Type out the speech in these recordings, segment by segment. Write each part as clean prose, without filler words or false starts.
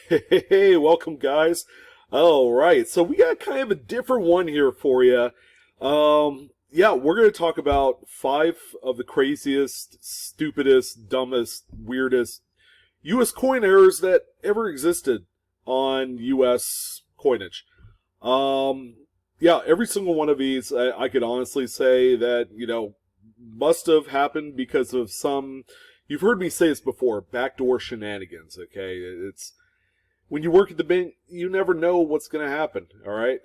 Hey, welcome guys. All right, so we got kind of a different one here for you. Yeah, we're going to talk about five of the craziest, stupidest, dumbest, weirdest U.S. coin errors that ever existed on U.S. coinage. Um, yeah, every single one of these, I could honestly say that must have happened because of some. You've heard me say this before, backdoor shenanigans. Okay, it's when you work at the bank, you never know what's going to happen. All right.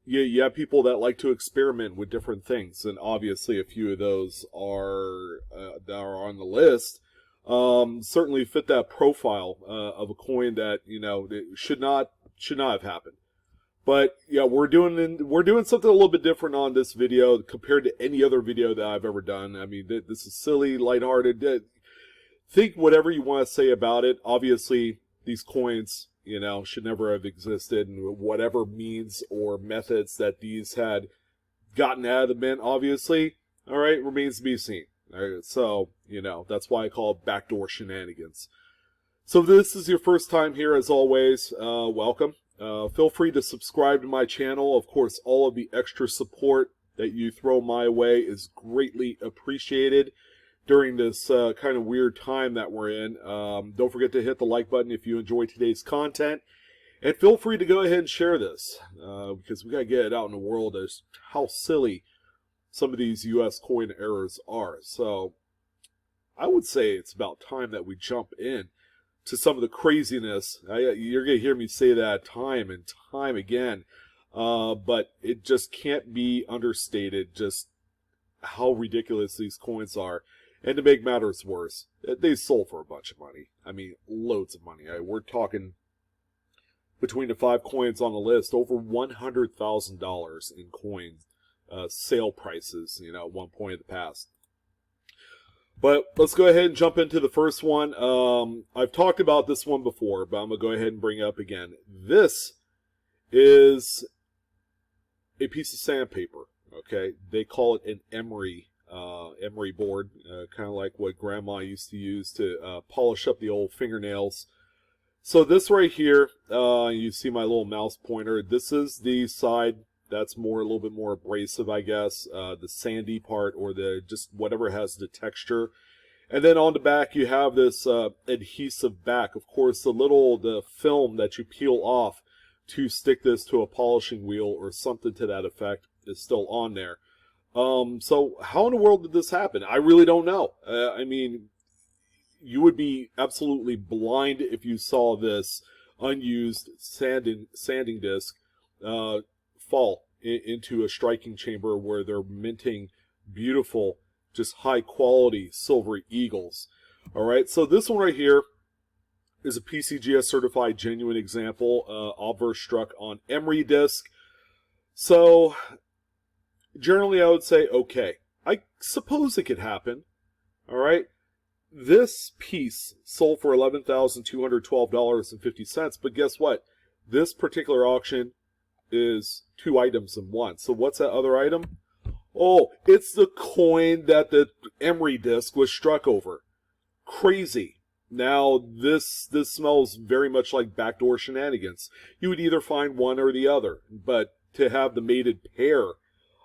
You have people that like to experiment with different things, and obviously a few of those that are on the list. Certainly fit that profile of a coin that it should not have happened. But yeah, we're doing something a little bit different on this video compared to any other video that I've ever done. I mean, this is silly, lighthearted. Think whatever you want to say about it. Obviously, these coins, should never have existed, and whatever means or methods that these had gotten out of the mint, obviously, all right, remains to be seen. All right, so that's why I call it backdoor shenanigans. So if this is your first time here, as always, welcome. Feel free to subscribe to my channel. Of course, all of the extra support that you throw my way is greatly appreciated during this kind of weird time that we're in. Don't forget to hit the like button if you enjoy today's content. And feel free to go ahead and share this because we got to get it out in the world as how silly some of these U.S. coin errors are. So I would say it's about time that we jump in to some of the craziness. You're going to hear me say that time and time again. But it just can't be understated just how ridiculous these coins are. And to make matters worse, they sold for a bunch of money. I mean, loads of money. We're talking between the five coins on the list, over $100,000 in coin sale prices, at one point in the past. But let's go ahead and jump into the first one. I've talked about this one before, but I'm going to go ahead and bring it up again. This is a piece of sandpaper, okay? They call it an Emery Emery board, kind of like what Grandma used to use to polish up the old fingernails. So this right here, you see my little mouse pointer. This is the side that's a little bit more abrasive, I guess. The sandy part, or the just whatever has the texture. And then on the back, you have this adhesive back. Of course, the film that you peel off to stick this to a polishing wheel or something to that effect is still on there. So how in the world did this happen? I really don't know. I mean, you would be absolutely blind if you saw this unused sanding disc fall into a striking chamber where they're minting beautiful, just high quality silvery eagles. All right, so this one right here is a PCGS certified genuine example, obverse struck on Emery disc. So generally, I would say, okay, I suppose it could happen. All right. This piece sold for $11,212.50, but guess what? This particular auction is two items in one. So what's that other item? Oh, it's the coin that the Emery disc was struck over. Crazy. Now, this smells very much like backdoor shenanigans. You would either find one or the other, but to have the mated pair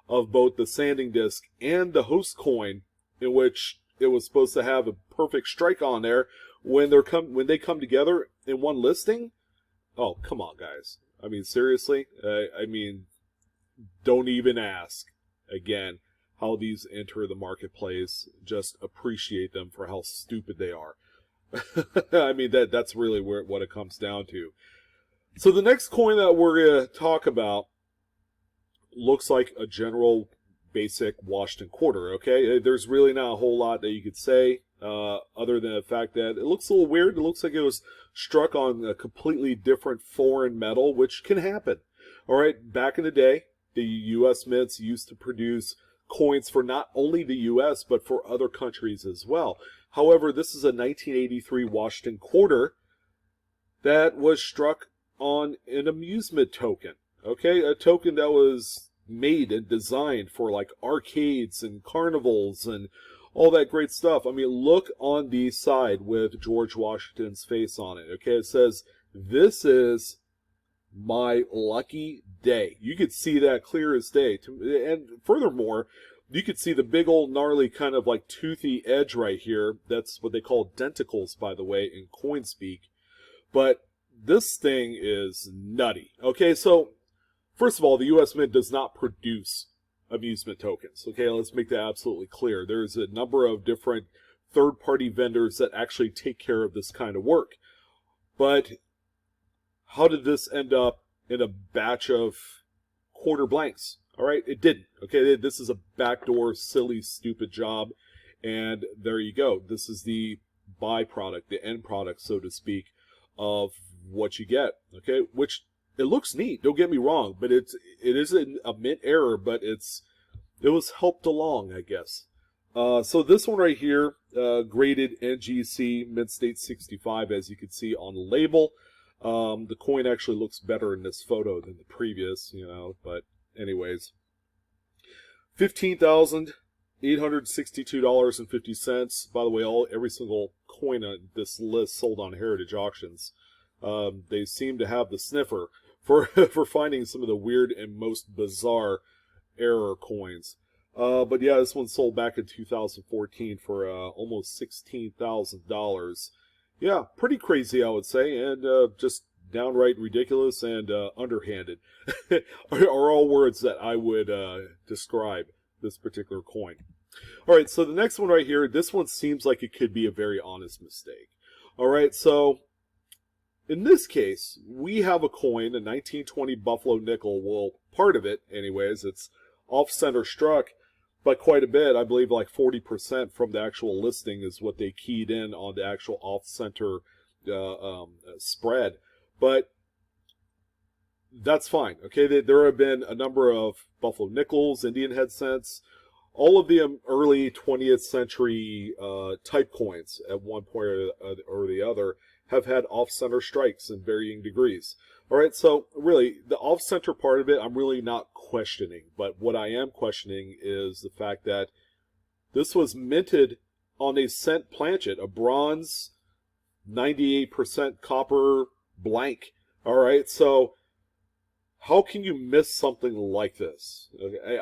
of both the sanding disc and the host coin, in which it was supposed to have a perfect strike on there, when they come together in one listing. Oh, come on, guys. I mean, seriously. I mean, don't even ask. Again, how these enter the marketplace. Just appreciate them for how stupid they are. I mean, that's really what it comes down to. So the next coin that we're going to talk about looks like a general basic Washington quarter, okay? There's really not a whole lot that you could say other than the fact that it looks a little weird. It looks like it was struck on a completely different foreign metal, which can happen. All right, back in the day, the U.S. mints used to produce coins for not only the U.S., but for other countries as well. However, this is a 1983 Washington quarter that was struck on an amusement token. Okay, a token that was made and designed for like arcades and carnivals and all that great stuff. I mean, look on the side with George Washington's face on it. Okay, it says, "This is my lucky day." You could see that clear as day. And furthermore, you could see the big old gnarly kind of like toothy edge right here. That's what they call denticles, by the way, in coin speak. But this thing is nutty. Okay, so first of all, the U.S. Mint does not produce amusement tokens. Okay, let's make that absolutely clear. There's a number of different third-party vendors that actually take care of this kind of work. But how did this end up in a batch of quarter blanks? All right, it didn't. Okay, this is a backdoor, silly, stupid job. And there you go. This is the byproduct, the end product, so to speak, of what you get. Okay, which it looks neat. Don't get me wrong, but it is a mint error, but it was helped along, I guess. So this one right here, graded NGC Mint State 65, as you can see on the label. The coin actually looks better in this photo than the previous, but anyways. $15,862.50. By the way, every single coin on this list sold on Heritage Auctions. They seem to have the sniffer for finding some of the weird and most bizarre error coins. But yeah, this one sold back in 2014 for almost $16,000. Yeah, pretty crazy, I would say, and just downright ridiculous and underhanded are all words that I would describe this particular coin. All right, so the next one right here, this one seems like it could be a very honest mistake. All right, so in this case, we have a coin, a 1920 Buffalo nickel. Well, part of it, anyways, it's off-center struck by quite a bit. I believe like 40% from the actual listing is what they keyed in on the actual off-center spread. But that's fine. Okay, there have been a number of Buffalo nickels, Indian head cents, all of the early 20th century type coins at one point or the other have had off-center strikes in varying degrees. All right, so really, the off-center part of it, I'm really not questioning. But what I am questioning is the fact that this was minted on a cent planchet, a bronze, 98% copper blank. All right, so how can you miss something like this?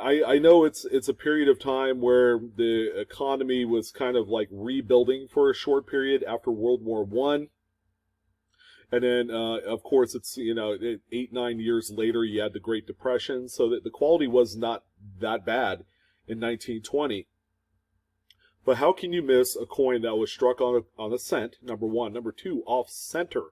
I know it's a period of time where the economy was kind of like rebuilding for a short period after World War I. And then, of course, it's, 8-9 years later, you had the Great Depression, so that the quality was not that bad in 1920. But how can you miss a coin that was struck on a cent, number one? Number two, off-center.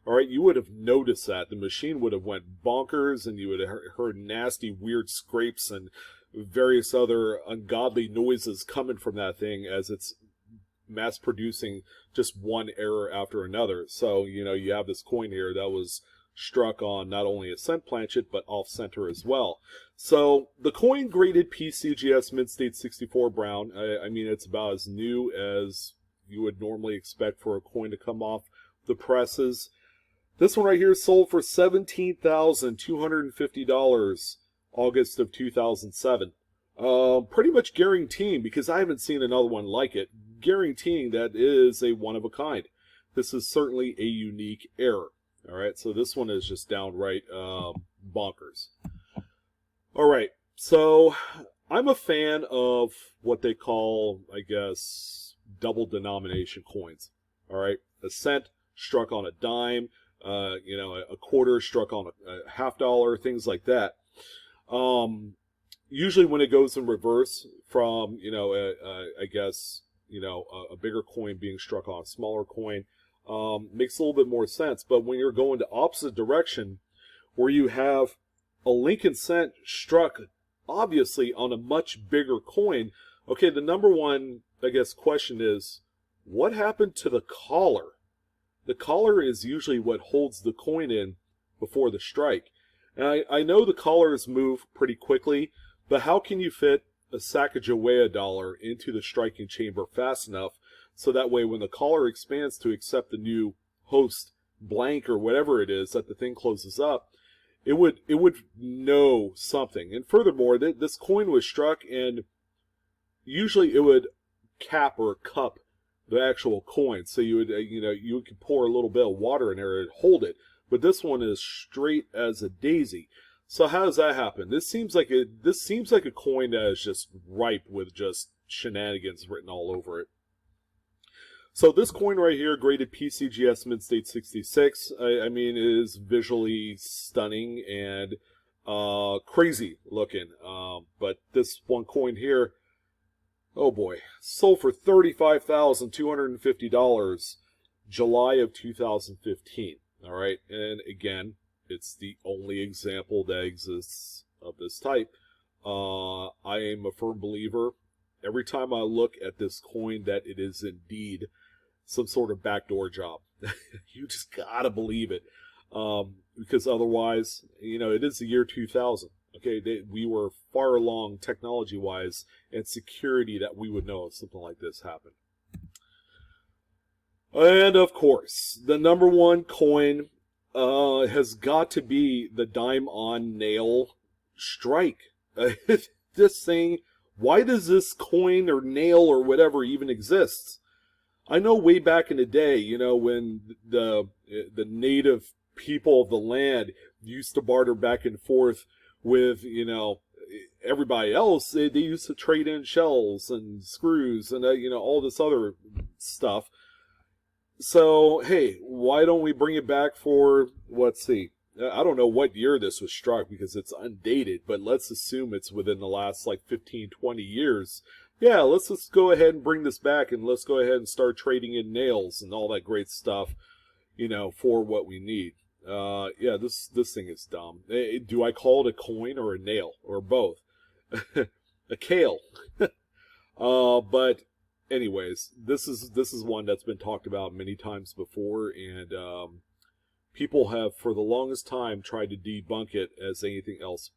All right, you would have noticed that. The machine would have went bonkers, and you would have heard nasty, weird scrapes and various other ungodly noises coming from that thing as it's mass-producing just one error after another. So, you have this coin here that was struck on not only a cent planchet, but off-center as well. So, the coin graded PCGS Mint State 64 Brown, I mean, it's about as new as you would normally expect for a coin to come off the presses. This one right here sold for $17,250 August of 2007. Pretty much guaranteeing, because I haven't seen another one like it, guaranteeing that it is a one-of-a-kind. This is certainly a unique error. All right, so this one is just downright bonkers. All right, so I'm a fan of what they call, I guess, double denomination coins. All right, a cent struck on a dime, a quarter struck on a $half, things like that. Usually when it goes in reverse from, I guess, a bigger coin being struck on a smaller coin, makes a little bit more sense. But when you're going the opposite direction, where you have a Lincoln cent struck, obviously, on a much bigger coin, okay, the number one, I guess, question is, what happened to the collar? The collar is usually what holds the coin in before the strike. And I know the collars move pretty quickly, but how can you fit a Sacagawea dollar into the striking chamber fast enough so that way when the collar expands to accept the new host blank or whatever it is that the thing closes up, it would know something. And furthermore, this coin was struck, and usually it would cap or cup the actual coin. So you would, you could pour a little bit of water in there and hold it. But this one is straight as a daisy. So how does that happen? This seems like a coin that is just ripe with just shenanigans written all over it. So this coin right here, graded PCGS Mint State 66, I mean, it is visually stunning and crazy looking. But this one coin here, oh boy, sold for $35,250, July of 2015. All right, and again, it's the only example that exists of this type. I am a firm believer, every time I look at this coin, that it is indeed some sort of backdoor job. You just gotta believe it, because otherwise, it is the year 2000. Okay, we were far along technology-wise and security that we would know if something like this happened. And of course, the number one coin has got to be the dime-on-nail strike. This thing, why does this coin or nail or whatever even exist? I know way back in the day, when the native people of the land used to barter back and forth with, everybody else, they used to trade in shells and screws and, all this other stuff. So, hey, why don't we bring it back for, let's see, I don't know what year this was struck because it's undated, but let's assume it's within the last, 15, 20 years. Yeah, let's just go ahead and bring this back, and let's go ahead and start trading in nails and all that great stuff, for what we need. Yeah, this thing is dumb. Do I call it a coin or a nail or both? A kale. But anyways, this is one that's been talked about many times before, and people have for the longest time tried to debunk it as anything else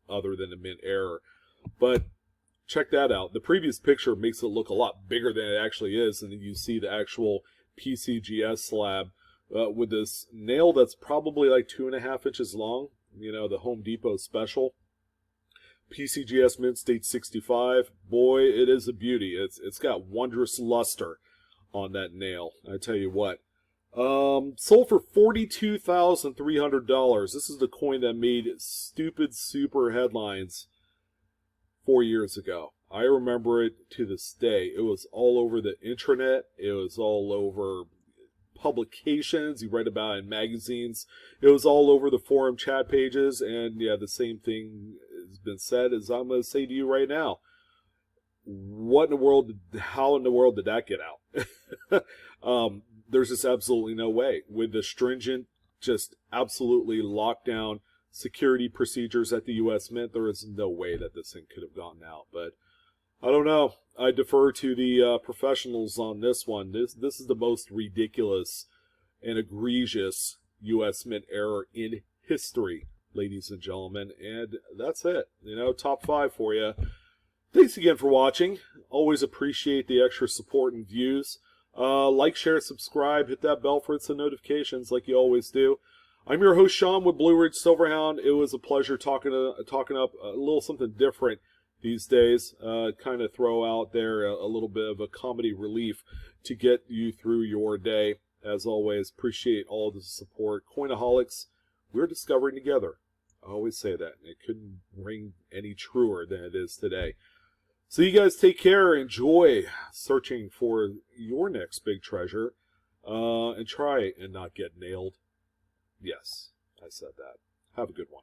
other than a mint error. But check that out. The previous picture makes it look a lot bigger than it actually is, and then you see the actual PCGS slab with this nail that's probably 2.5 inches long. The Home Depot special. PCGS Mint State 65. Boy, it is a beauty. It's got wondrous luster on that nail. I tell you what. Sold for $42,300. This is the coin that made stupid super headlines 4 years ago. I remember it to this day. It was all over the intranet. It was all over publications. You read about it in magazines. It was all over the forum chat pages. And yeah, the same thing has been said as I'm going to say to you right now. What in the world, how in the world did that get out? There's just absolutely no way. With the stringent, just absolutely locked down security procedures at the U.S. Mint, there is no way that this thing could have gotten out. But I don't know. I defer to the professionals on this one. This is the most ridiculous and egregious U.S. Mint error in history, ladies and gentlemen. And that's it. Top 5 for you. Thanks again for watching. Always appreciate the extra support and views. Like, share, subscribe, hit that bell for instant notifications like you always do. I'm your host, Sean, with Blue Ridge Silverhound. It was a pleasure talking up a little something different these days. Kind of throw out there a little bit of a comedy relief to get you through your day. As always, appreciate all the support. Coinaholics, we're discovering together. I always say that. It couldn't ring any truer than it is today. So you guys take care. Enjoy searching for your next big treasure. And try and not get nailed. Yes, I said that. Have a good one.